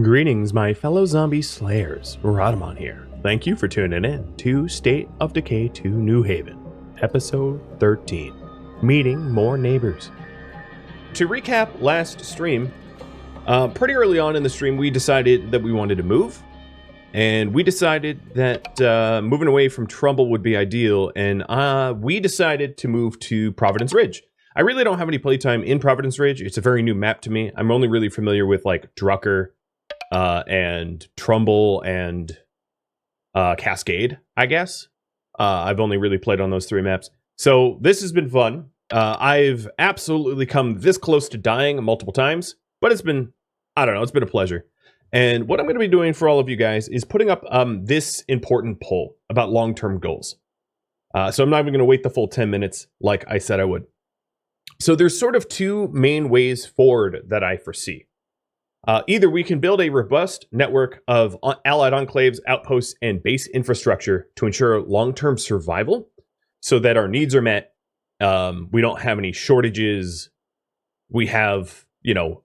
Greetings, my fellow zombie slayers. Rodamon here. Thank you for tuning in to State of Decay 2 New Haven, Episode 13, Meeting More Neighbors. To recap last stream, pretty early on in the stream, we decided that we wanted to move. And we decided that moving away from Trumbull would be ideal, and we decided to move to Providence Ridge. I really don't have any playtime in Providence Ridge. It's a very new map to me. I'm only really familiar with, like, Drucker, and Trumbull and Cascade, I guess. I've only really played on those three maps. So this has been fun. I've absolutely come this close to dying multiple times, but it's been, I don't know, it's been a pleasure. And what I'm going to be doing for all of you guys is putting up this important poll about long-term goals. So I'm not even going to wait the full 10 minutes like I said I would. So there's sort of two main ways forward that I foresee. Either we can build a robust network of allied enclaves, outposts, and base infrastructure to ensure long-term survival so that our needs are met. We don't have any shortages. We have,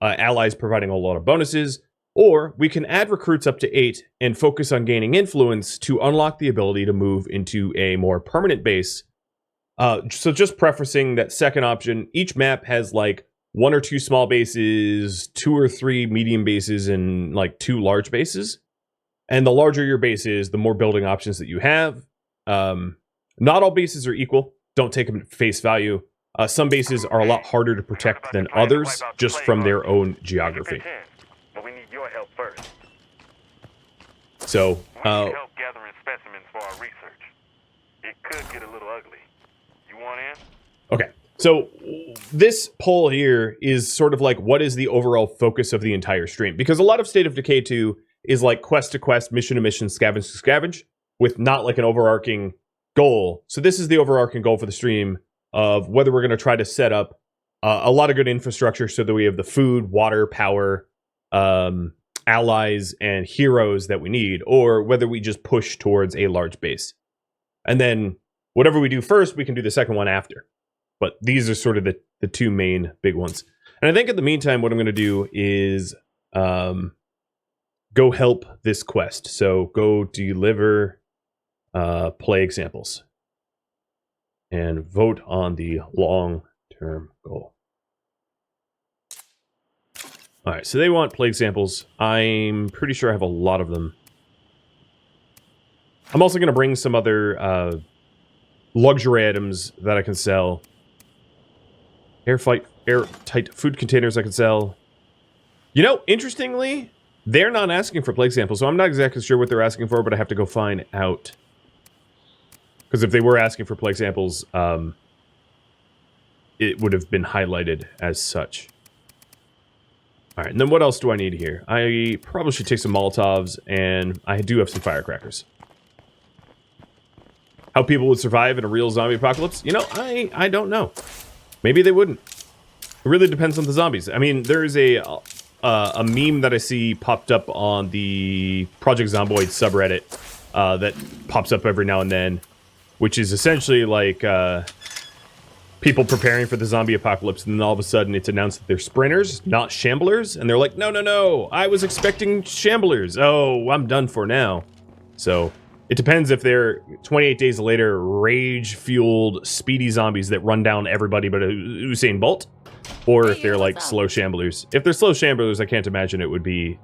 allies providing a lot of bonuses. Or we can add recruits up to 8 and focus on gaining influence to unlock the ability to move into a more permanent base. So just prefacing that second option, each map has like 1 or 2 small bases, 2 or 3 medium bases, and like 2 large bases. And the larger your base is, the more building options that you have. Not all bases are equal. Don't take them at face value. Some bases are a lot harder to protect than others, just from their own geography. But we need your help first. So, we need help gathering specimens for our research. It could get a little ugly. You want in? Okay. So this poll here is sort of like, what is the overall focus of the entire stream? Because a lot of State of Decay 2 is like quest to quest, mission to mission, scavenge to scavenge, with not like an overarching goal. So this is the overarching goal for the stream of whether we're going to try to set up a lot of good infrastructure so that we have the food, water, power, allies, and heroes that we need, or whether we just push towards a large base. And then whatever we do first, we can do the second one after. But these are sort of the two main big ones. And I think in the meantime, what I'm going to do is go help this quest. So go deliver play examples. And vote on the long-term goal. All right, so they want play examples. I'm pretty sure I have a lot of them. I'm also going to bring some other luxury items that I can sell. Airtight food containers I can sell. Interestingly, they're not asking for play examples, so I'm not exactly sure what they're asking for, but I have to go find out. Because if they were asking for play examples, it would have been highlighted as such. Alright, and then what else do I need here? I probably should take some Molotovs, and I do have some firecrackers. How people would survive in a real zombie apocalypse? I don't know. Maybe they wouldn't. It really depends on the zombies. I mean, there's a meme that I see popped up on the Project Zomboid subreddit that pops up every now and then, which is essentially like people preparing for the zombie apocalypse, and then all of a sudden it's announced that they're sprinters, not shamblers, and they're like, no, I was expecting shamblers. Oh, I'm done for now. So it depends if they're 28 days later rage-fueled, speedy zombies that run down everybody but Usain Bolt, or if they're like slow shamblers. If they're slow shamblers, I can't imagine it would be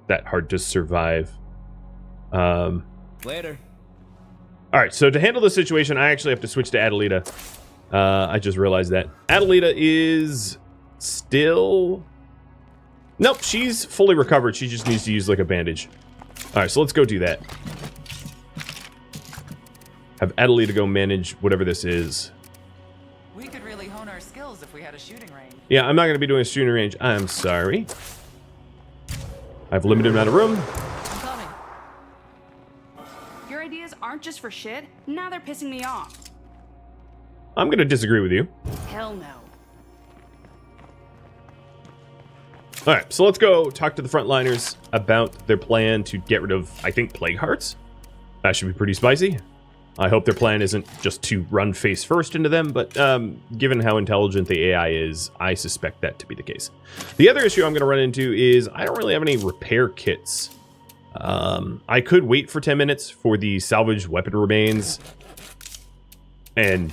that hard to survive. Later. All right, so to handle the situation, I actually have to switch to Adelita. I just realized that. Adelita is still... Nope, she's fully recovered. She just needs to use like a bandage. All right, so let's go do that. Have Adelita go manage whatever this is. We could really hone our skills if we had a shooting range. Yeah, I'm not going to be doing a shooting range. I'm sorry. I have a limited amount of room. I'm coming. Your ideas aren't just for shit. Now they're pissing me off. I'm going to disagree with you. Hell no. All right, so let's go talk to the frontliners about their plan to get rid of, I think, plague hearts. That should be pretty spicy. I hope their plan isn't just to run face first into them, but given how intelligent the AI is, I suspect that to be the case. The other issue I'm going to run into is I don't really have any repair kits. I could wait for 10 minutes for the salvaged weapon remains, and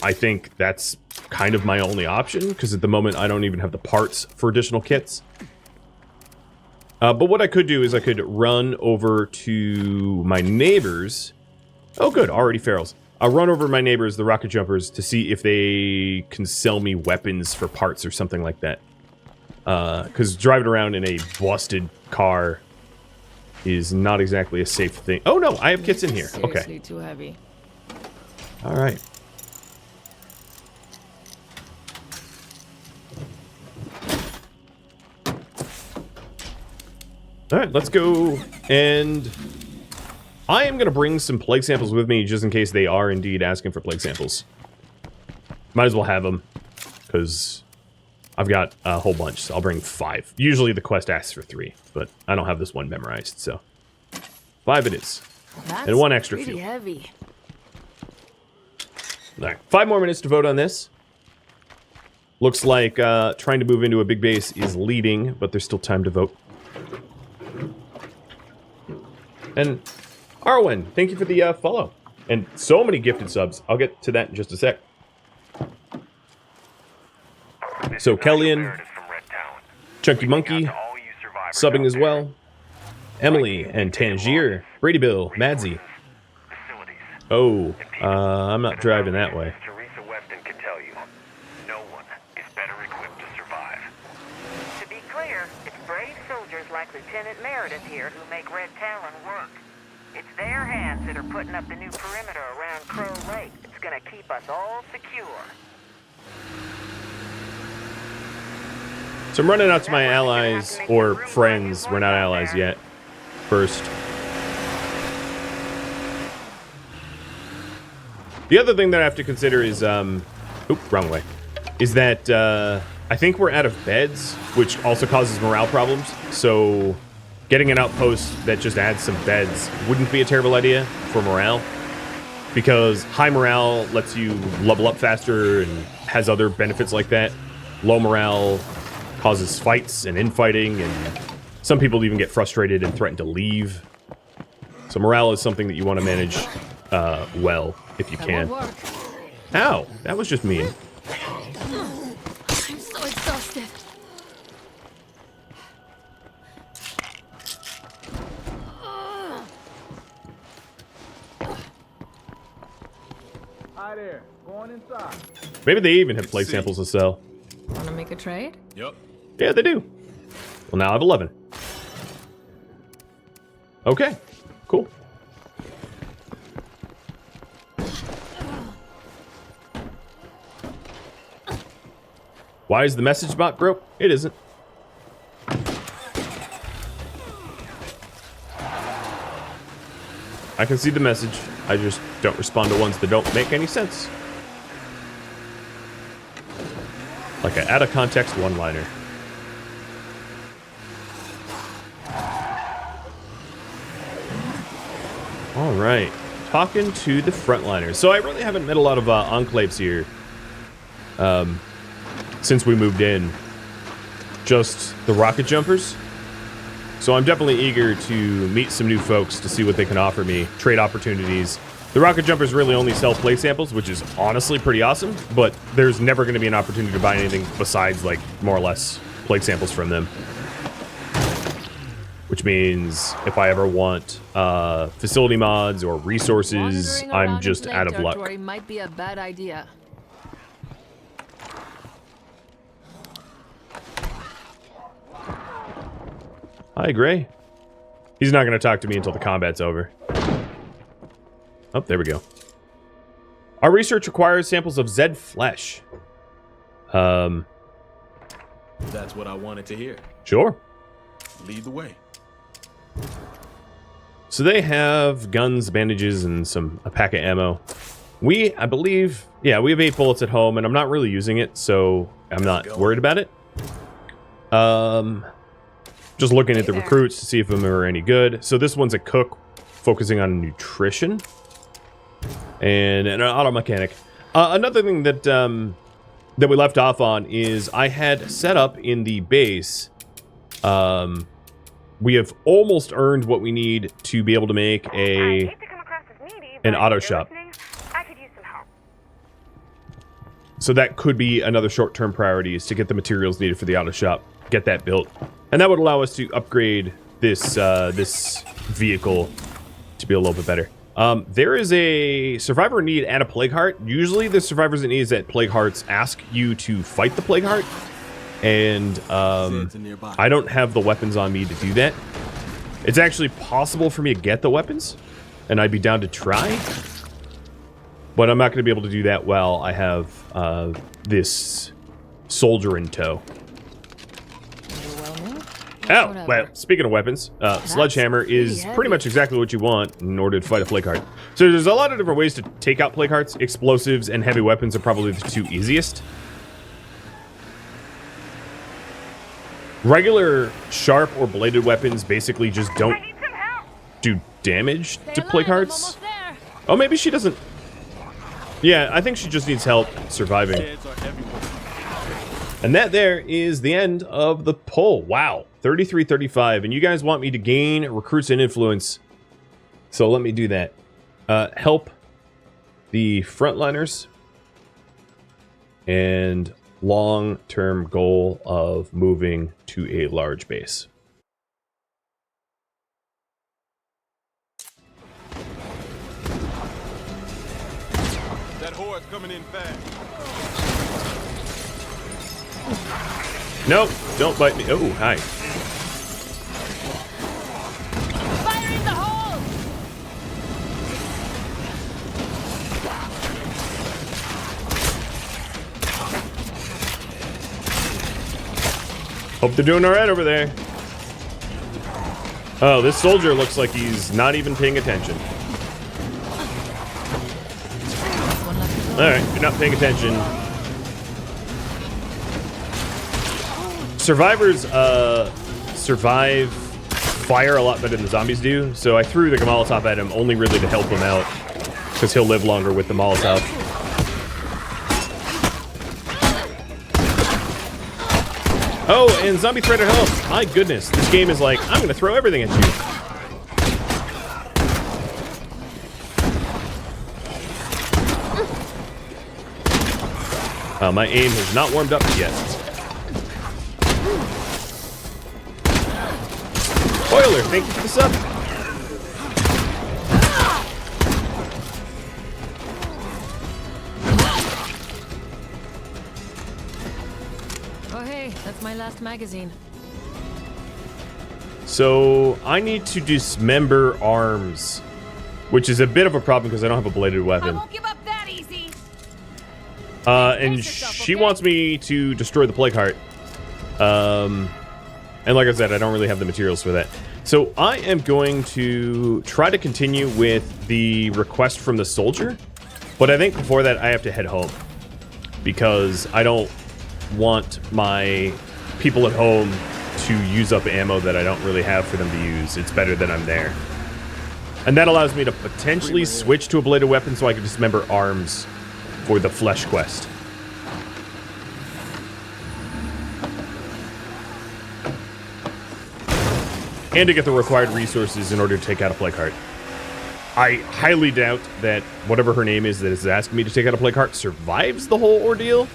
I think that's kind of my only option, because at the moment I don't even have the parts for additional kits. But what I could do is I could run over to my neighbors. Oh good, already ferals. I'll run over to my neighbors, the rocket jumpers, to see if they can sell me weapons for parts or something like that. Because driving around in a busted car is not exactly a safe thing. Oh no, I have kits in here. Okay. Too heavy. All right. All right, let's go. And I am going to bring some plague samples with me just in case they are indeed asking for plague samples. Might as well have them because I've got a whole bunch. So I'll bring 5. Usually the quest asks for 3, but I don't have this one memorized, so 5 it is. That's and 1 extra pretty fuel. heavy. All right, 5 more minutes to vote on this. Looks like trying to move into a big base is leading, but there's still time to vote. And Arwen, thank you for the follow. And so many gifted subs. I'll get to that in just a sec. So Kellyan, Chunky Monkey, subbing as well. Emily and Tangier, Brady Bill, Madsy. Oh, I'm not driving that way. Teresa Weston can tell you, no one is better equipped to survive. To be clear, it's brave soldiers like Lieutenant Meredith here who make Red Talon work. It's their hands that are putting up the new perimeter around Crow Lake. It's gonna keep us all secure. So I'm running out to my allies, or friends. We're not allies yet. First. The other thing that I have to consider is, oop, wrong way. Is that, I think we're out of beds, which also causes morale problems. So getting an outpost that just adds some beds wouldn't be a terrible idea for morale. Because high morale lets you level up faster and has other benefits like that. Low morale causes fights and infighting, and some people even get frustrated and threaten to leave. So morale is something that you want to manage well, if you can. Ow, that was just mean. I'm so exhausted. Hi there, going inside. Maybe they even have plague samples to sell. Wanna make a trade? Yep. Yeah, they do. Well, now I have 11. Okay, cool. Why is the message bot broke? It isn't. I can see the message. I just don't respond to ones that don't make any sense. Like an out-of-context one-liner. All right. Talking to the frontliners. So I really haven't met a lot of enclaves here since we moved in. Just the rocket jumpers. So I'm definitely eager to meet some new folks to see what they can offer me. Trade opportunities. The rocket jumpers really only sell play samples, which is honestly pretty awesome, but there's never going to be an opportunity to buy anything besides, like, more or less plate samples from them. Which means if I ever want facility mods or resources, I'm just out of luck. Might be a bad idea. Hi, Gray. He's not going to talk to me until the combat's over. Oh, there we go. Our research requires samples of Zed flesh. That's what I wanted to hear. Sure. Lead the way. So they have guns, bandages, and a pack of ammo. I believe, yeah, we have 8 bullets at home, and I'm not really using it, so I'm not worried about it. Just looking at the recruits to see if them are any good. So this one's a cook, focusing on nutrition. and an auto mechanic. Another thing that that we left off on is I had set up in the base. We have almost earned what we need to be able to make an auto shop. I could use some help. So that could be another short-term priority, is to get the materials needed for the auto shop, get that built, and that would allow us to upgrade this this vehicle to be a little bit better. There is a survivor in need at a plague heart. Usually the survivors in need at plague hearts ask you to fight the plague heart, and I don't have the weapons on me to do that. It's actually possible for me to get the weapons, and I'd be down to try, but I'm not going to be able to do that while I have this soldier in tow. Oh, well, speaking of weapons, Sledgehammer is pretty much exactly what you want in order to fight a plague heart. So there's a lot of different ways to take out plague hearts. Explosives and heavy weapons are probably the two easiest. Regular sharp or bladed weapons basically just don't do damage to plague hearts. Oh, maybe she doesn't. Yeah, I think she just needs help surviving. And that there is the end of the poll. Wow, 33-35. And you guys want me to gain recruits and influence. So let me do that. Help the frontliners. And long-term goal of moving to a large base. That horde's coming in fast. Nope, don't bite me. Oh, hi. Fire in the hole! Hope they're doing all right over there. Oh, this soldier looks like he's not even paying attention. All right, you're not paying attention. Survivors survive fire a lot better than the zombies do, so I threw the Molotov at him only really to help him out, because he'll live longer with the Molotov. Oh, and zombie threat at home. My goodness, this game is like, I'm gonna throw everything at you. My aim has not warmed up yet. Spoiler, thank you for the sub. Oh hey, that's my last magazine. So I need to dismember arms, which is a bit of a problem because I don't have a bladed I weapon. won't give up that easy. And she wants me to destroy the plague heart. And like I said, I don't really have the materials for that. So I am going to try to continue with the request from the soldier. But I think before that, I have to head home. Because I don't want my people at home to use up ammo that I don't really have for them to use. It's better that I'm there. And that allows me to potentially switch to a bladed weapon so I can dismember arms for the flesh quest. And to get the required resources in order to take out a plague heart. I highly doubt that whatever her name is that is asking me to take out a plague heart survives the whole ordeal.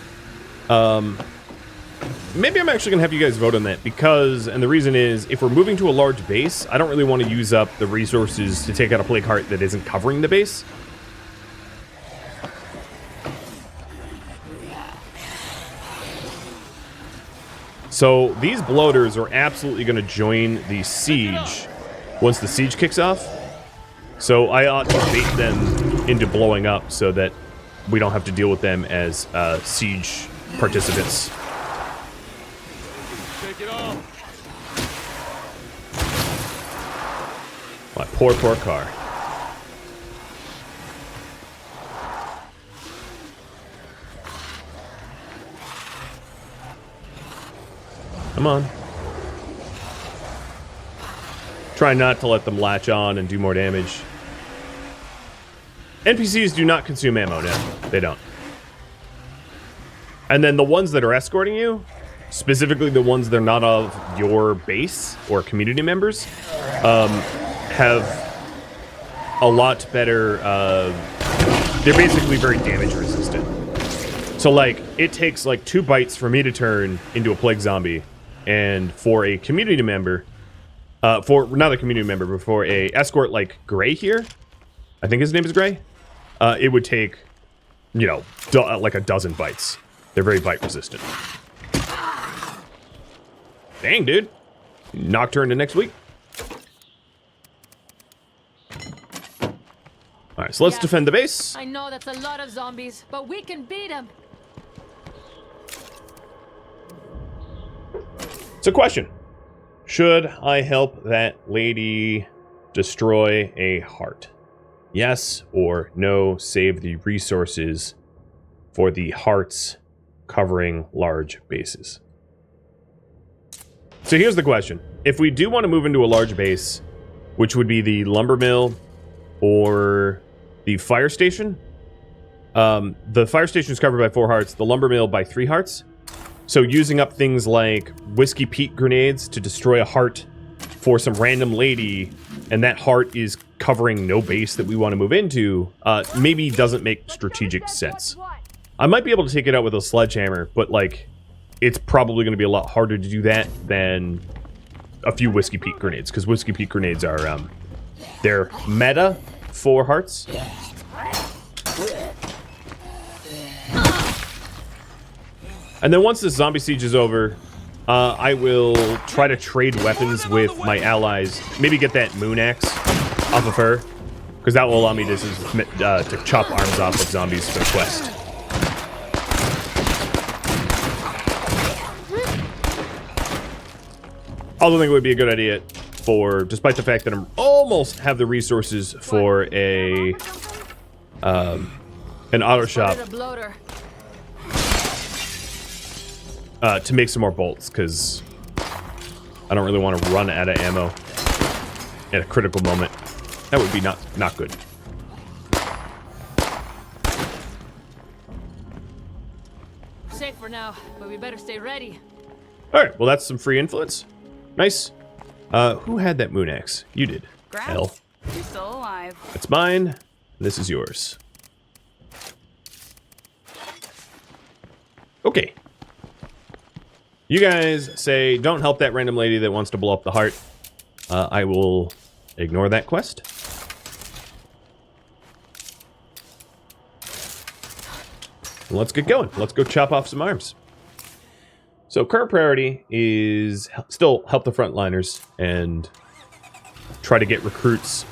Maybe I'm actually going to have you guys vote on that because, and the reason is, if we're moving to a large base, I don't really want to use up the resources to take out a plague heart that isn't covering the base. So these bloaters are absolutely going to join the siege once the siege kicks off. So I ought to bait them into blowing up so that we don't have to deal with them as siege participants. Take it off. My poor, poor car. Come on. Try not to let them latch on and do more damage. NPCs do not consume ammo, no. They don't. And then the ones that are escorting you, specifically the ones that are not of your base or community members, have a lot better... they're basically very damage resistant. So, like, it takes, like, 2 bites for me to turn into a plague zombie, and for a community member... for not a community member, but for a escort like Gray here, I think his name is Gray, it would take, you know, like a dozen bites. They're very bite resistant. Dang, dude. Nocturne to next week. Alright, so let's defend the base. I know that's a lot of zombies, but we can beat them. It's a question. Should I help that lady destroy a heart? Yes or no, save the resources for the hearts covering large bases. So here's the question. If we do want to move into a large base, which would be the lumber mill or the fire station, the fire station is covered by 4 hearts, the lumber mill by 3 hearts. So using up things like Whiskey Pete grenades to destroy a heart for some random lady, and that heart is covering no base that we want to move into, maybe doesn't make strategic sense. I might be able to take it out with a sledgehammer, but, like, it's probably going to be a lot harder to do that than a few Whiskey Pete grenades, because Whiskey Pete grenades are, they're meta 4 hearts. And then once this zombie siege is over, I will try to trade weapons with my allies. Maybe get that moon axe off of her, because that will allow me to chop arms off of zombies for the quest. I also think it would be a good idea for, despite the fact that I'm almost have the resources for a an auto shop. To make some more bolts, because I don't really want to run out of ammo at a critical moment. That would be not good. Safe for now, but we better stay ready. Alright, well that's some free influence. Nice. Who had that moon axe? You did. Hell. You're still alive. It's mine. This is yours. Okay. You guys say, don't help that random lady that wants to blow up the heart. I will ignore that quest. Let's get going. Let's go chop off some arms. So current priority is still help the frontliners and try to get recruits.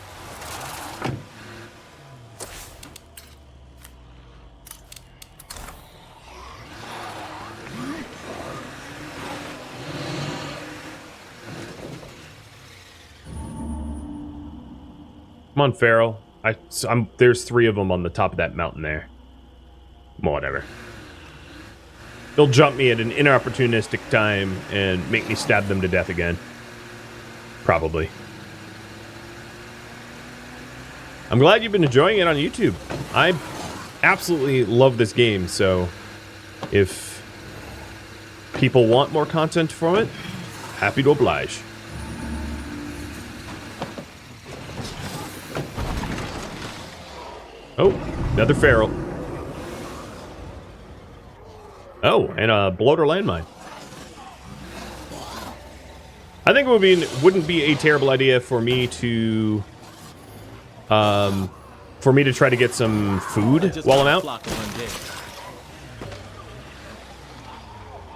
Come on, Farrell. There's 3 of them on the top of that mountain there. Whatever. They'll jump me at an inopportunistic time and make me stab them to death again. Probably. I'm glad you've been enjoying it on YouTube. I absolutely love this game, so if people want more content from it, happy to oblige. Oh, another feral. Oh, and a bloater landmine. I think it wouldn't be a terrible idea for me to try to get some food while I'm out.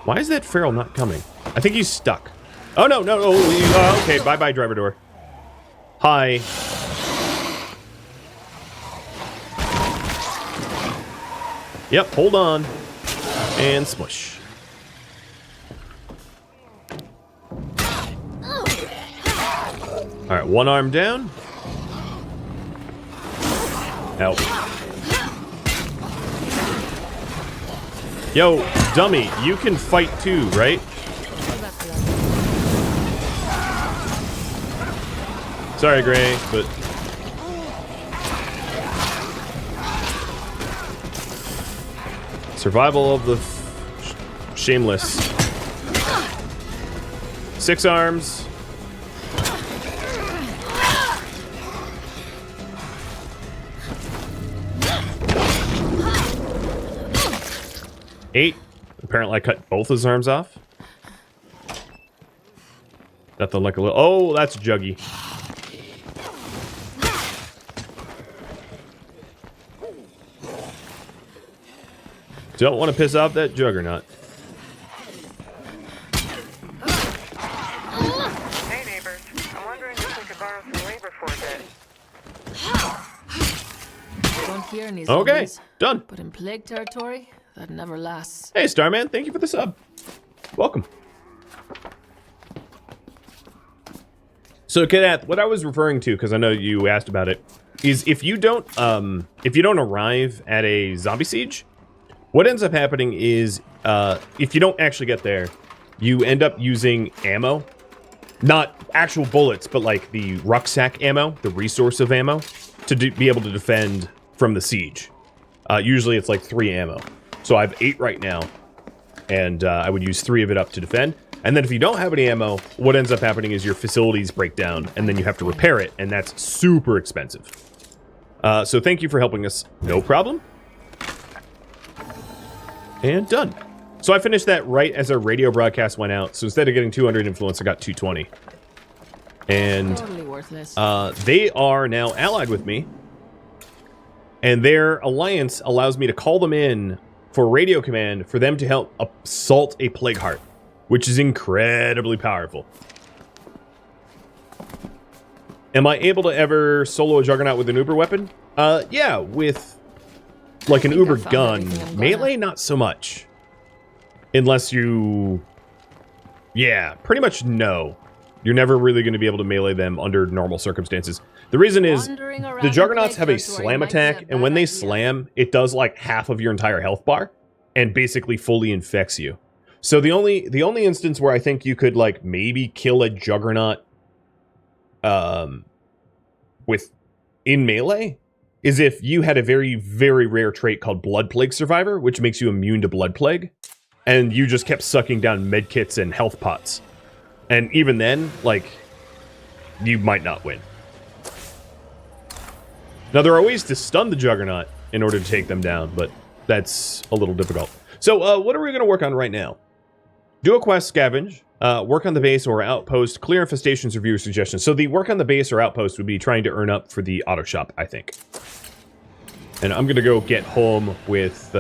Why is that feral not coming? I think he's stuck. Oh no, no, oh, okay, bye-bye driver door. Hi. Yep, hold on. And smush. Alright, 1 arm down. Help. Yo, dummy, you can fight too, right? Sorry, Gray, but... Survival of the shameless. 6 arms. Eight. Apparently I cut both his arms off. Nothing like a little... Oh, that's Juggy. Don't want to piss off that Juggernaut. Hey, neighbors. I'm wondering if we could borrow some labor for a bit. Don't fear any Okay, zombies. done. But in plague territory, that never lasts. Hey, Starman, thank you for the sub. Welcome. So, Kenneth, what I was referring to, because I know you asked about it, is if you don't arrive at a zombie siege, what ends up happening is, if you don't actually get there, you end up using ammo. Not actual bullets, but like the rucksack ammo, the resource of ammo, to be able to defend from the siege. Usually it's like 3 ammo. So I have 8 right now, and I would use 3 of it up to defend. And then if you don't have any ammo, what ends up happening is your facilities break down, and then you have to repair it, and that's super expensive. So thank you for helping us. No problem. And done. So I finished that right as our radio broadcast went out. So instead of getting 200 influence, I got 220. And Totally worthless. they are now allied with me. And their alliance allows me to call them in for radio command for them to help assault a plague heart, which is incredibly powerful. Am I able to ever solo a Juggernaut with an Uber weapon? Yeah, with like an Uber gun. Melee, not so much. Unless you... Yeah, pretty much no. You're never really going to be able to melee them under normal circumstances. The reason is, the Juggernauts have a slam attack, and when they slam, it does like half of your entire health bar, and basically fully infects you. So the only instance where I think you could like maybe kill a Juggernaut with in melee is if you had a very, very rare trait called Blood Plague Survivor, which makes you immune to Blood Plague, and you just kept sucking down medkits and health pots. And even then, like, you might not win. Now, there are ways to stun the Juggernaut in order to take them down, but that's a little difficult. So, what are we going to work on right now? Do a quest, scavenge, work on the base or outpost, clear infestations, review suggestions. So the work on the base or outpost would be trying to earn up for the auto shop, I think. And I'm going to go get home with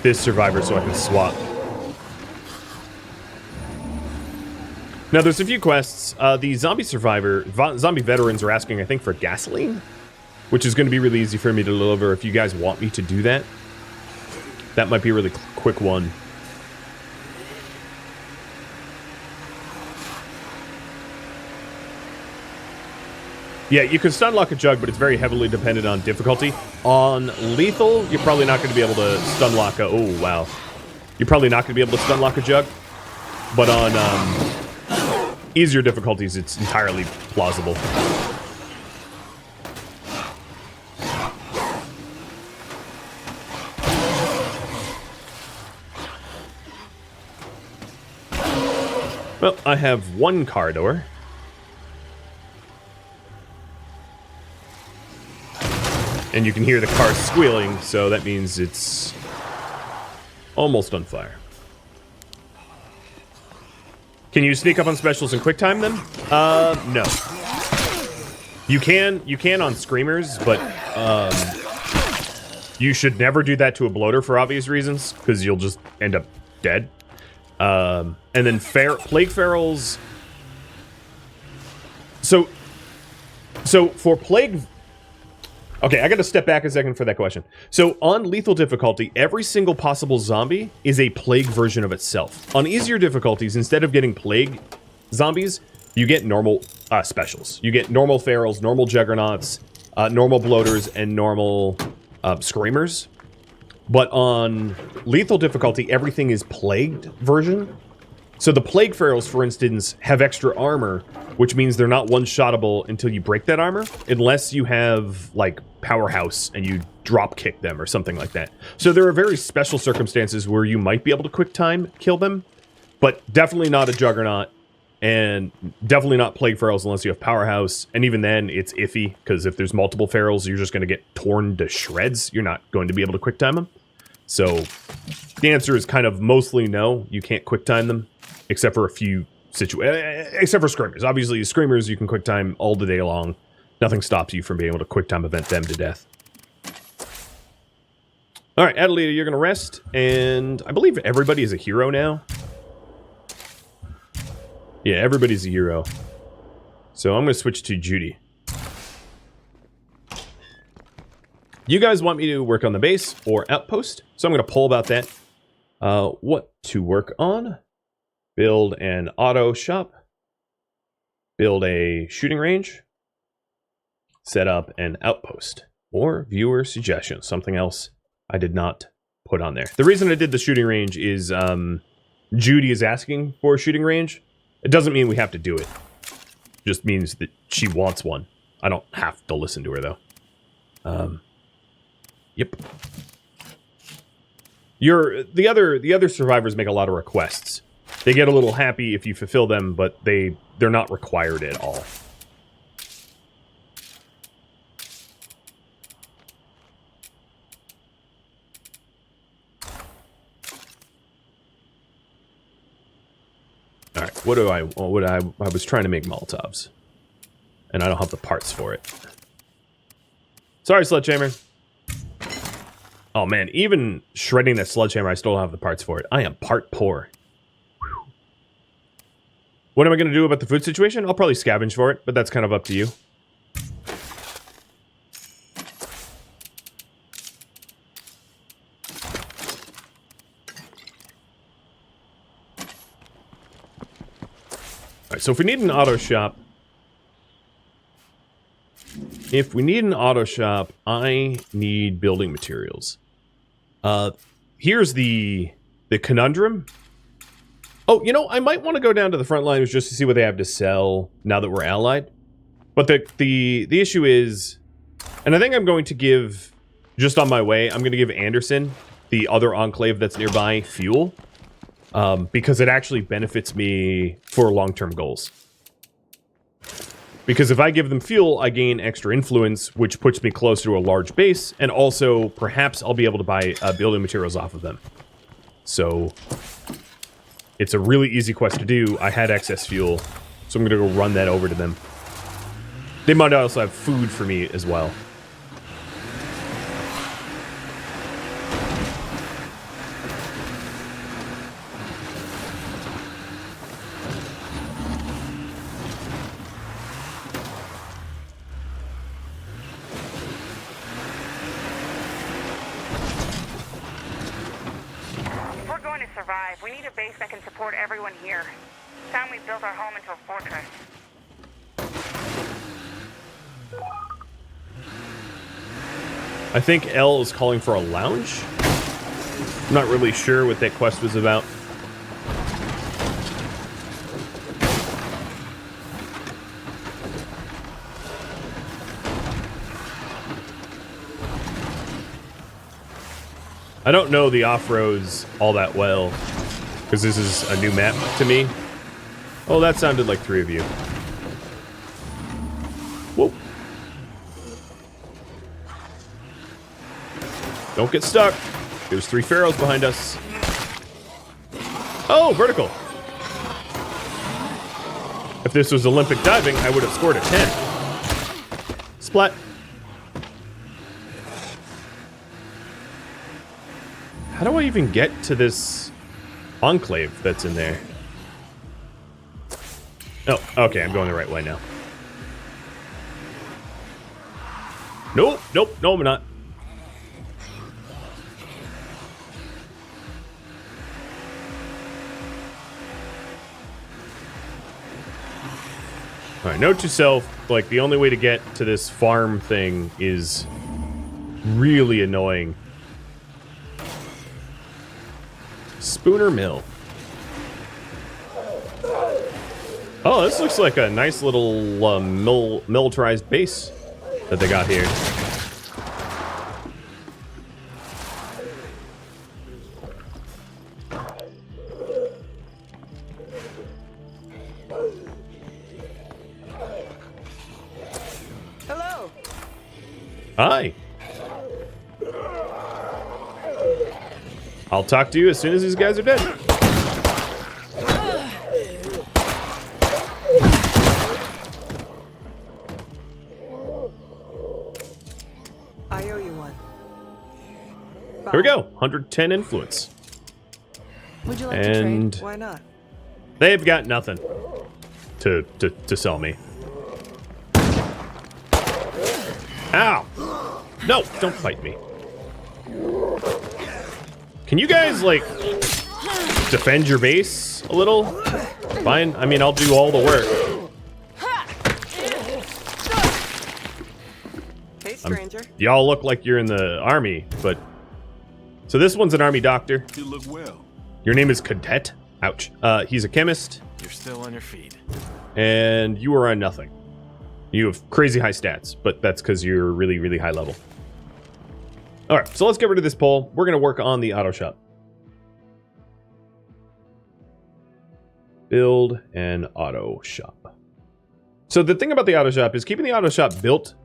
this survivor so I can swap. Now, there's a few quests. The zombie veterans are asking, I think, for gasoline, which is going to be really easy for me to deliver if you guys want me to do that. That might be a really quick one. Yeah, you can stun lock a Jug, but it's very heavily dependent on difficulty. On lethal, you're probably not going to be able to stun lock a... Oh, wow. You're probably not going to be able to stun lock a Jug. But on easier difficulties, it's entirely plausible. Well, I have one car door. And you can hear the car squealing, so that means it's almost on fire. Can you sneak up on specials and quick time them? No. You can on screamers, but you should never do that to a bloater for obvious reasons, because you'll just end up dead. And then plague ferals. So for plague. Okay, I gotta step back a second for that question. So, on lethal difficulty, every single possible zombie is a plague version of itself. On easier difficulties, instead of getting plague zombies, you get normal specials. You get normal ferals, normal juggernauts, normal bloaters, and normal screamers. But on lethal difficulty, everything is plagued version. So the plague ferals, for instance, have extra armor, which means they're not one-shottable until you break that armor, unless you have, like, powerhouse and you drop kick them or something like that. So there are very special circumstances where you might be able to quick time kill them, but definitely not a Juggernaut, and definitely not Plague Ferals unless you have Powerhouse, and even then it's iffy, because if there's multiple Ferals, you're just going to get torn to shreds. You're not going to be able to quick time them. So the answer is kind of mostly no, you can't quick time them, except for a few except for Screamers. Obviously, Screamers you can quick time all the day long. Nothing stops you from being able to quick time event them to death. Alright, Adelita, you're going to rest, and I believe everybody is a hero now. Yeah, everybody's a hero. So I'm going to switch to Judy. You guys want me to work on the base or outpost, so I'm going to poll about that. What to work on? Build an auto shop. Build a shooting range. Set up an outpost. Or viewer suggestions, something else I did not put on there. The reason I did the shooting range is Judy is asking for a shooting range. It doesn't mean we have to do it. It just means that she wants one. I don't have to listen to her, though. Yep. The other survivors make a lot of requests. They get a little happy if you fulfill them, but they're not required at all. All right, what I was trying to make Molotovs, and I don't have the parts for it. Sorry, Sledgehammer. Oh man, even shredding that Sledgehammer, I still don't have the parts for it. I am part poor. Whew. What am I going to do about the food situation? I'll probably scavenge for it, but that's kind of up to you. Alright, so if we need an auto shop... I need building materials. Here's the conundrum. Oh, you know, I might want to go down to the front lines just to see what they have to sell now that we're allied. But the issue is, and I think I'm going to give, just on my way, I'm going to give Anderson, the other enclave that's nearby, fuel. Because it actually benefits me for long-term goals. Because if I give them fuel, I gain extra influence, which puts me closer to a large base, and also, perhaps, I'll be able to buy building materials off of them. So, it's a really easy quest to do. I had excess fuel, so I'm going to go run that over to them. They might also have food for me as well. We need a base that can support everyone here. It's time we built our home into a fortress. I think Elle is calling for a lounge. I'm not really sure what that quest was about. I don't know the off-roads all that well, because this is a new map to me. Oh, that sounded like 3 of you. Whoa. Don't get stuck. There's 3 pharaohs behind us. Oh, vertical. If this was Olympic diving, I would have scored a 10. Splat. How do I even get to this enclave that's in there? Oh, okay, I'm going the right way now. Nope, nope, no, I'm not. Alright, note to self, like, the only way to get to this farm thing is really annoying. Spooner Mill. Oh, this looks like a nice little militarized base that they got here. Hi. I'll talk to you as soon as these guys are dead. I owe you one. Here we go. 110 influence. Would you like to And trade? Why not? they've got nothing to sell me. Ow! No, don't fight me. Can you guys, like, defend your base a little? Fine. I mean, I'll do all the work. Hey, stranger. Y'all look like you're in the army, but... So this one's an army doctor. You look well. Your name is Cadet? Ouch. He's a chemist, You're still on your feet. and you are on nothing. You have crazy high stats, but that's because you're really, really high level. Alright, so let's get rid of this poll. We're going to work on the auto shop. Build an auto shop. So the thing about the auto shop is keeping the auto shop built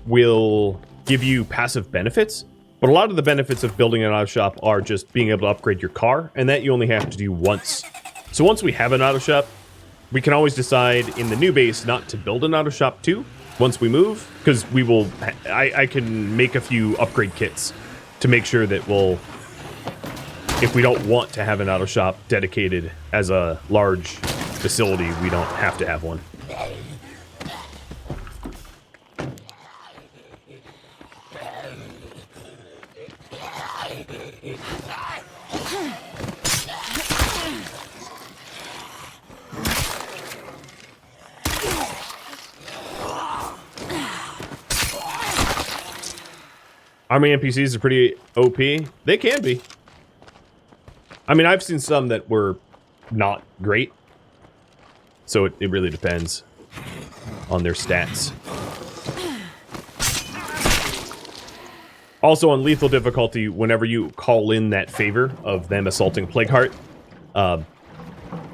will give you passive benefits, but a lot of the benefits of building an auto shop are just being able to upgrade your car, and that you only have to do once. So once we have an auto shop, we can always decide in the new base not to build an auto shop too once we move, because we will. I can make a few upgrade kits to make sure that we'll, if we don't want to have an auto shop dedicated as a large facility, we don't have to have one. Army NPCs are pretty OP. They can be. I mean, I've seen some that were not great. So it really depends on their stats. Also on lethal difficulty, whenever you call in that favor of them assaulting Plagueheart,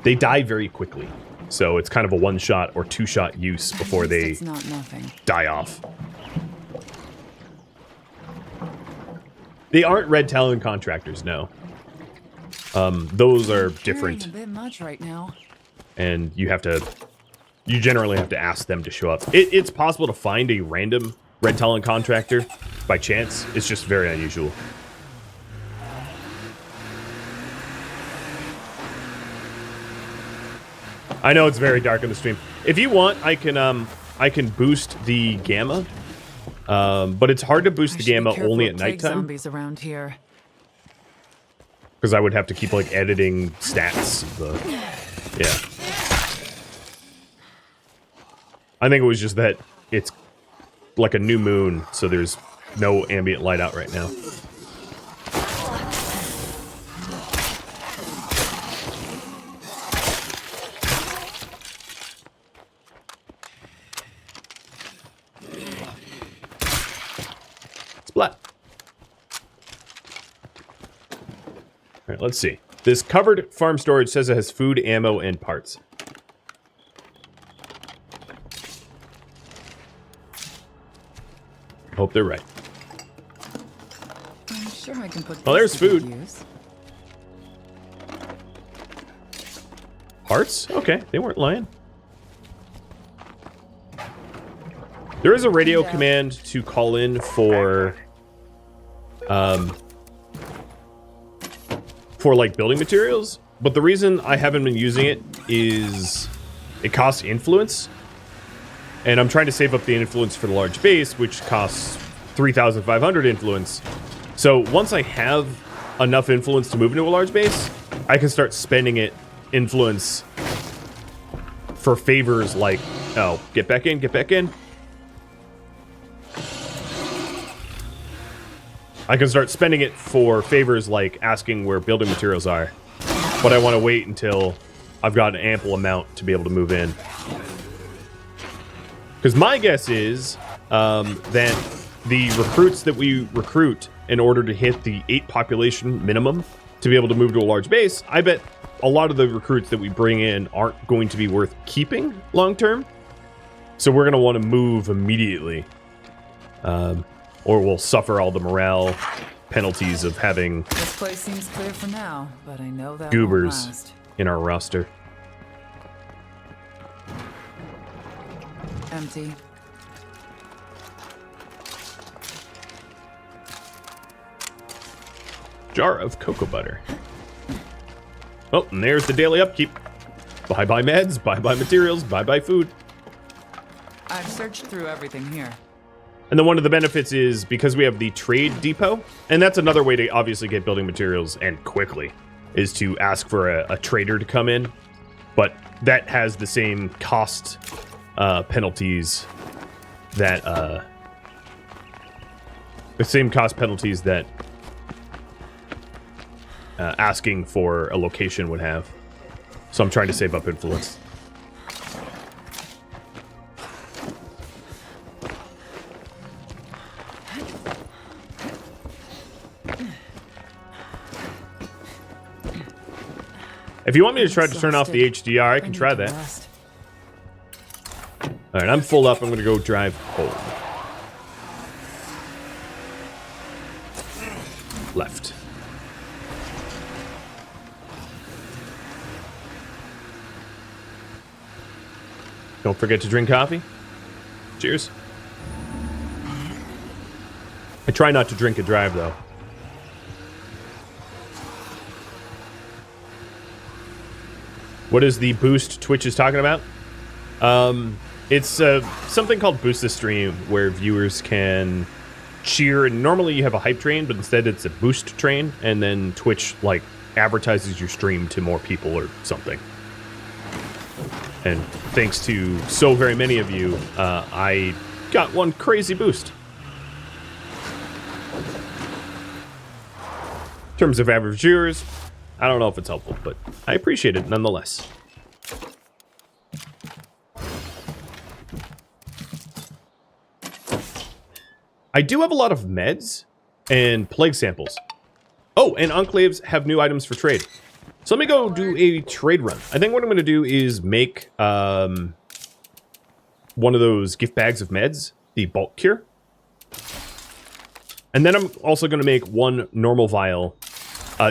they die very quickly. So it's kind of a one-shot or two-shot use before they It's not nothing. die off. They aren't Red Talon contractors, no. Those are different. Carrying a bit much right now. And you generally have to ask them to show up. It's possible to find a random Red Talon contractor by chance. It's just very unusual. I know it's very dark in the stream. If you want, I can boost the gamma. But it's hard to boost the gamma only at nighttime. Zombies around here. Because I would have to keep, like, editing stats. Yeah. I think it was just that it's like a new moon, so there's no ambient light out right now. Splat. All right, let's see. This covered farm storage says it has food, ammo, and parts. Hope they're right. I'm sure I can put. Oh, there's this to good food. use. Parts? Okay, they weren't lying. There is a radio command to call in for like building materials, but the reason I haven't been using it is it costs influence, and I'm trying to save up the influence for the large base, which costs 3,500 influence. So once I have enough influence to move into a large base, I can start spending influence for favors like, oh, get back in, get back in. I can start spending it for favors like asking where building materials are, but I want to wait until I've got an ample amount to be able to move in. Because my guess is that the recruits that we recruit in order to hit the 8 population minimum to be able to move to a large base, I bet a lot of the recruits that we bring in aren't going to be worth keeping long term. So we're going to want to move immediately or we'll suffer all the morale penalties of having This place seems clear for now, but I know that won't goobers last. in our roster. Empty. Jar of cocoa butter. Oh, and there's the daily upkeep. Bye-bye meds, bye-bye materials, bye-bye food. I've searched through everything here. And then one of the benefits is because we have the trade depot, and that's another way to obviously get building materials and quickly, is to ask for a trader to come in. But that has the same cost penalties that asking for a location would have. So I'm trying to save up influence. If you want me to try to turn off the HDR, I can try that. Alright, I'm full up. I'm going to go drive home. Left. Don't forget to drink coffee. Cheers. I try not to drink and drive, though. What is the boost Twitch is talking about? It's something called Boost the Stream, where viewers can cheer. And normally you have a hype train, but instead it's a boost train, and then Twitch like advertises your stream to more people or something. And thanks to so very many of you, I got one crazy boost. In terms of average viewers, I don't know if it's helpful, but I appreciate it nonetheless. I do have a lot of meds and plague samples. Oh, and enclaves have new items for trade. So let me go do a trade run. I think what I'm going to do is make one of those gift bags of meds, the bulk cure. And then I'm also going to make one normal vial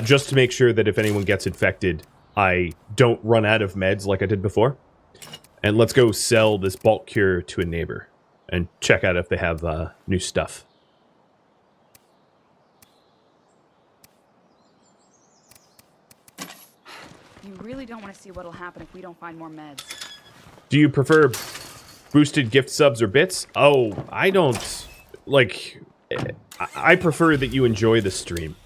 just to make sure that if anyone gets infected, I don't run out of meds like I did before. And let's go sell this bulk cure to a neighbor and check out if they have new stuff. You really don't want to see what'll happen if we don't find more meds. Do you prefer boosted gift subs or bits? Oh, I don't. Like, I prefer that you enjoy the stream.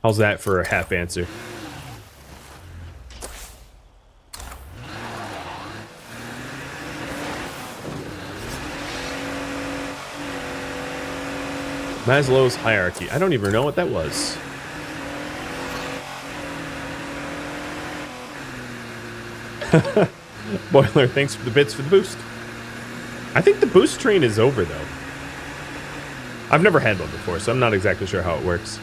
How's that for a half answer? Maslow's hierarchy. I don't even know what that was. Boiler, thanks for the bits for the boost. I think the boost train is over, though. I've never had one before, so I'm not exactly sure how it works.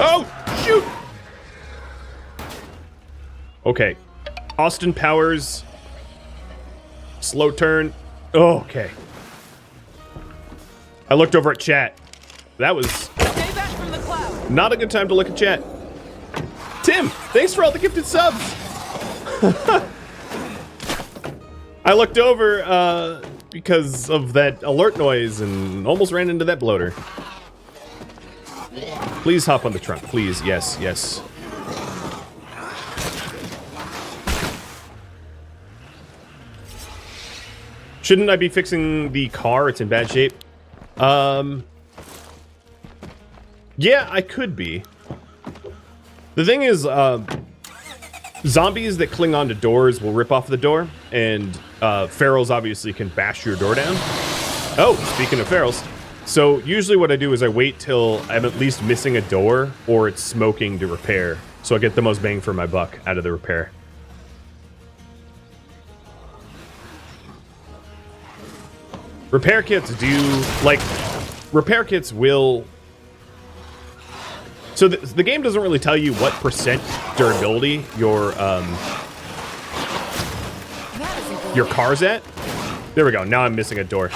Oh, shoot! Okay. Austin Powers. Slow turn. Oh, okay. I looked over at chat. That was Stay back from the cloud. not a good time to look at chat. Tim, thanks for all the gifted subs. I looked over because of that alert noise and almost ran into that bloater. Please hop on the trunk, please. Yes, yes. Shouldn't I be fixing the car? It's in bad shape. Yeah, I could be. The thing is, zombies that cling onto doors will rip off the door, and ferals obviously can bash your door down. Oh, speaking of ferals. So usually what I do is I wait till I'm at least missing a door or it's smoking to repair, so I get the most bang for my buck out of the repair. Repair kits do, like, repair kits will So the game doesn't really tell you what percent durability your car's at. There we go. Now I'm missing a door.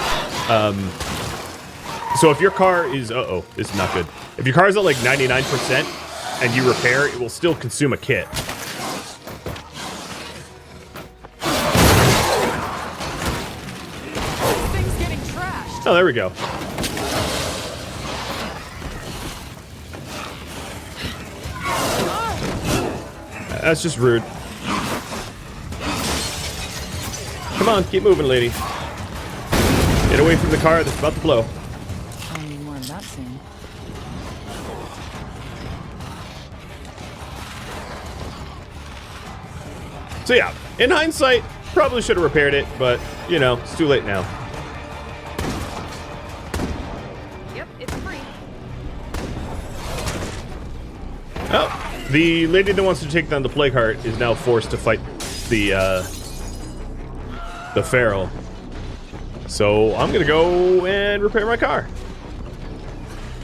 So if your car is... Uh-oh, this is not good. If your car's at like 99% and you repair, it will still consume a kit. Thing's getting trashed. Oh, there we go. That's just rude. Come on, keep moving, lady. Get away from the car that's about to blow. I'll need more of that soon. So yeah, in hindsight, probably should have repaired it, but, you know, it's too late now. Yep, it's free. Oh, the lady that wants to take down the plague heart is now forced to fight the feral. So I'm gonna go and repair my car.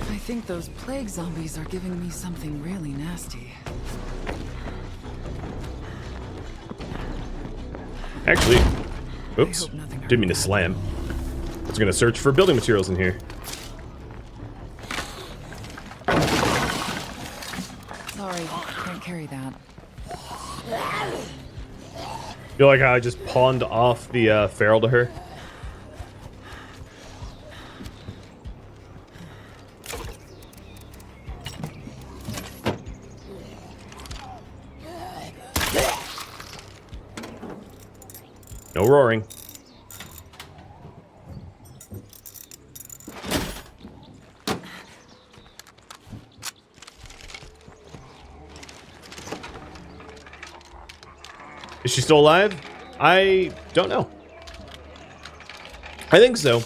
I think those plague zombies are giving me something really nasty. Actually, oops, hope nothing didn't mean to slam. I was gonna search for building materials in here. Sorry, can't carry that. Feel like how I just pawned off the feral to her. No roaring. Is she still alive? I don't know. I think so,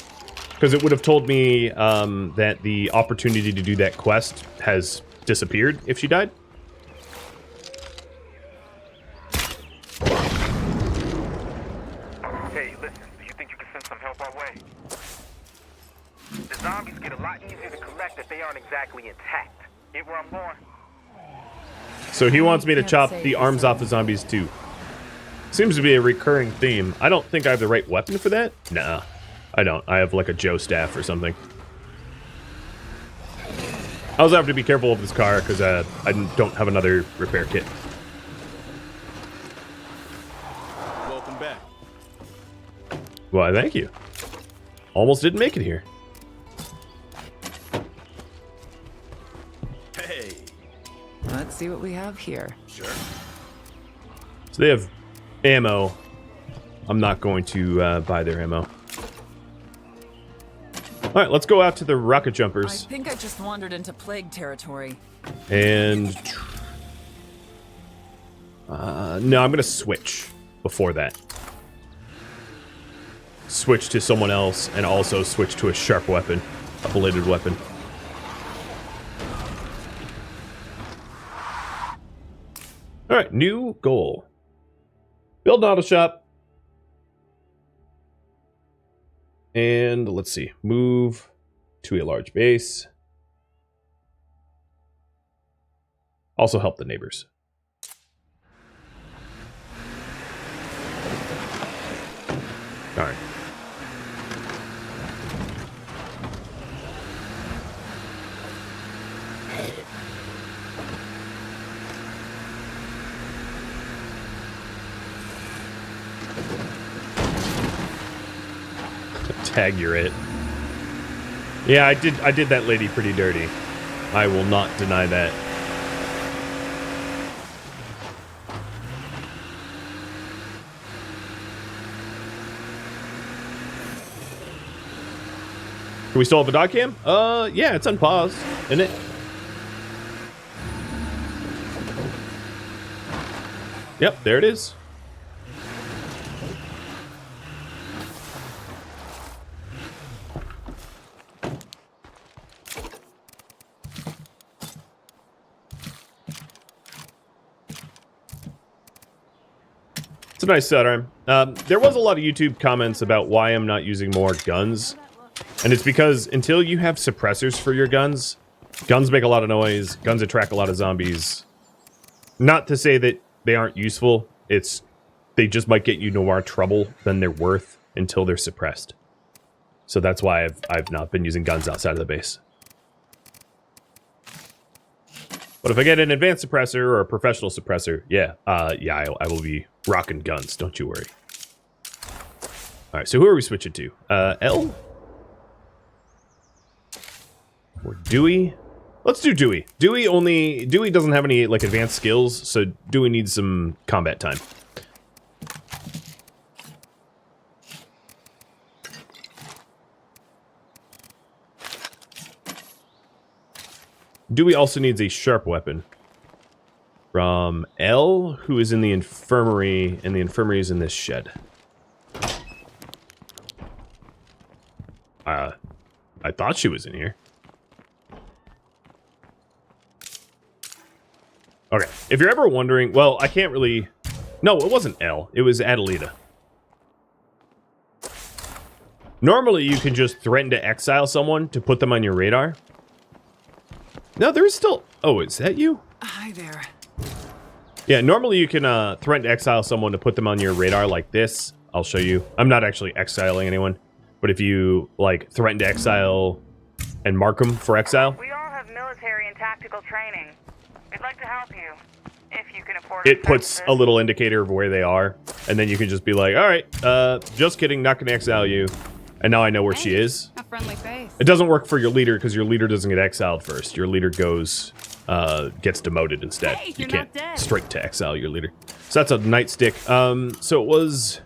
because it would have told me that the opportunity to do that quest has disappeared if she died. Hey, listen, do you think you can send some help our way? The zombies get a lot easier to collect if they aren't exactly intact. Get where I'm going? So he wants me to Can't chop say the for arms off certain. the zombies too. Seems to be a recurring theme. I don't think I have the right weapon for that. Nah, I don't. I have like a Joe staff or something. I also have to be careful of this car because I don't have another repair kit. Welcome back. Why, thank you. Almost didn't make it here. Hey. Let's see what we have here. Sure. So they have ammo. I'm not going to buy their ammo. All right, let's go out to the rocket I jumpers. think I just wandered into plague territory. And no, I'm gonna switch before that. Switch to someone else, and also switch to a sharp weapon, a bladed weapon. All right, new goal: build an auto shop. And let's see, move to a large base. Also help the neighbors. All right. Tag, you're it. Yeah, I did that lady pretty dirty. I will not deny that. Do we still have a dog cam? Yeah, it's unpaused, isn't it? Yep, there it is. It's a nice sidearm. There was a lot of YouTube comments about why I'm not using more guns. And it's because until you have suppressors for your guns, Guns make a lot of noise. Guns attract a lot of zombies. Not to say that they aren't useful. They just might get you no more trouble than they're worth until they're suppressed. So that's why I've not been using guns outside of the base. But if I get an advanced suppressor or a professional suppressor, I will be rocking guns. Don't you worry. All right, so who are we switching to? L? Or Dewey? Let's do Dewey. Dewey doesn't have any like advanced skills, so Dewey needs some combat time. Dewey also needs a sharp weapon. From L, who is in the infirmary, and the infirmary is in this shed. I thought she was in here. Okay, if you're ever wondering, well, I can't really... No, it wasn't L. It was Adelita. Normally, you can just threaten to exile someone to put them on your radar. No, there's still... Oh, is that you? Hi there. Yeah, normally you can threaten to exile someone to put them on your radar like this. I'll show you. I'm not actually exiling anyone. But if you, like, threaten to exile and mark them for exile... We all have military and tactical training. We'd like to help you, if you can afford it puts a little indicator of where they are. And then you can just be like, alright, just kidding, not gonna exile you. And now I know where she is. A friendly face. It doesn't work for your leader because your leader doesn't get exiled first. Your leader gets demoted instead. Hey, you you're can't not dead. straight to exile your leader. So that's a nightstick. So it was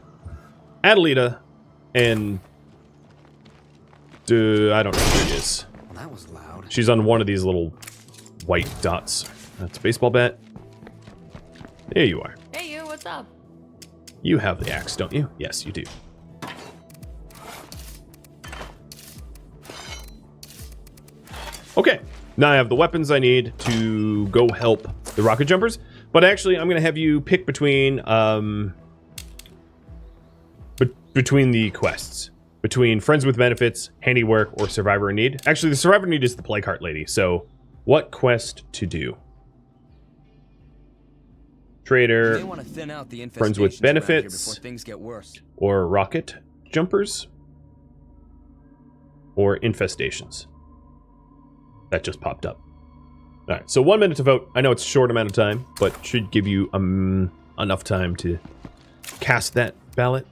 Adelita and I don't know who it is. That was loud. She's on one of these little white dots. That's a baseball bat. There you are. Hey, you, what's up? You have the axe, don't you? Yes, you do. Okay, now I have the weapons I need to go help the rocket jumpers. But actually, I'm going to have you pick between between the quests. Between Friends with Benefits, Handiwork, or Survivor in Need. Actually, the Survivor in Need is the Plague Heart Lady. So, what quest to do? Trader, want to thin out the Friends with Benefits, before things get worse. or Rocket Jumpers, or Infestations. That just popped up. Alright, so 1 minute to vote. I know it's a short amount of time, but should give you enough time to cast that ballot.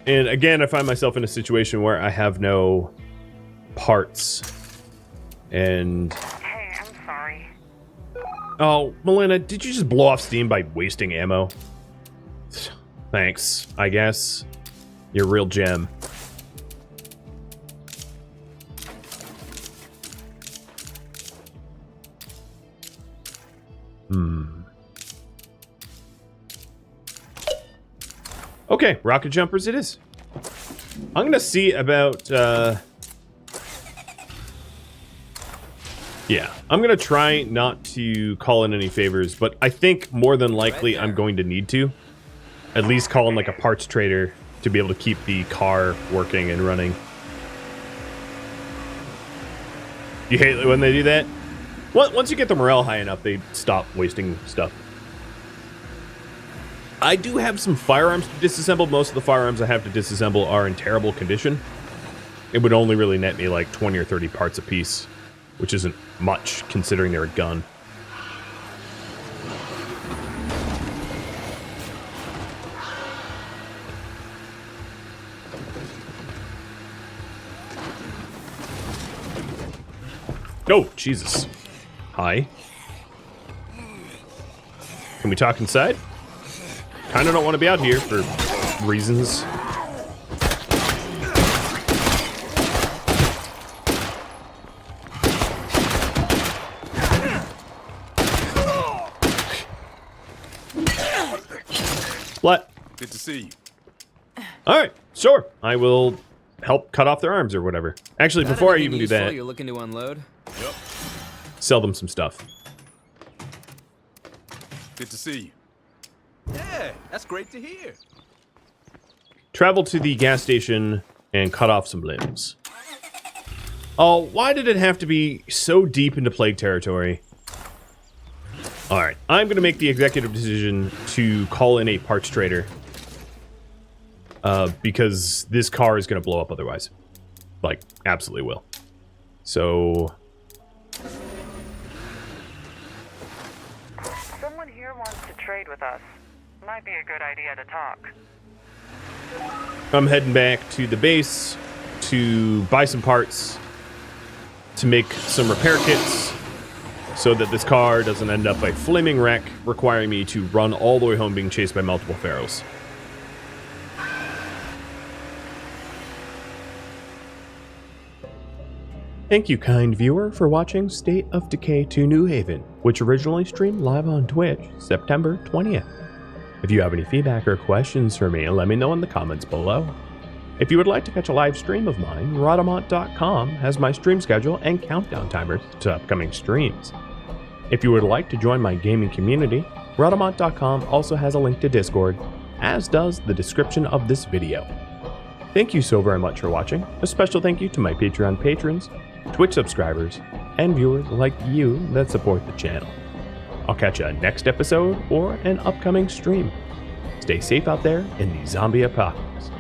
And again, I find myself in a situation where I have no parts. And... Hey, I'm sorry. Oh, Melina, did you just blow off steam by wasting ammo? Thanks, I guess. You're a real gem. Okay, rocket jumpers it is. I'm gonna see about, yeah, I'm gonna try not to call in any favors, but I think more than likely I'm going to need to. At least call in like a parts trader to be able to keep the car working and running. You hate it when they do that? Once you get the morale high enough, they stop wasting stuff. I do have some firearms to disassemble. Most of the firearms I have to disassemble are in terrible condition. It would only really net me like 20 or 30 parts a piece, which isn't much considering they're a gun. Oh, Jesus. Hi. Can we talk inside? Kinda don't want to be out here for reasons. What? Good to see you. Alright, sure. I will help cut off their arms or whatever. Actually, Got before I anything even do useful that, you're looking to unload? Yep. sell them some stuff. Good to see you. Yeah, that's great to hear. Travel to the gas station and cut off some limbs. Oh, why did it have to be so deep into plague territory? Alright, I'm going to make the executive decision to call in a parts trader. Because this car is going to blow up otherwise. Like, absolutely will. So... Someone here wants to trade with us. Might be a good idea to talk. I'm heading back to the base to buy some parts to make some repair kits so that this car doesn't end up a flaming wreck requiring me to run all the way home being chased by multiple pharaohs. Thank you, kind viewer, for watching State of Decay 2 New Haven, which originally streamed live on Twitch September 20th. If you have any feedback or questions for me, let me know in the comments below. If you would like to catch a live stream of mine, Rodamont.com has my stream schedule and countdown timers to upcoming streams. If you would like to join my gaming community, Rodamont.com also has a link to Discord, as does the description of this video. Thank you so very much for watching. A special thank you to my Patreon patrons, Twitch subscribers, and viewers like you that support the channel. I'll catch you next episode or an upcoming stream. Stay safe out there in the zombie apocalypse.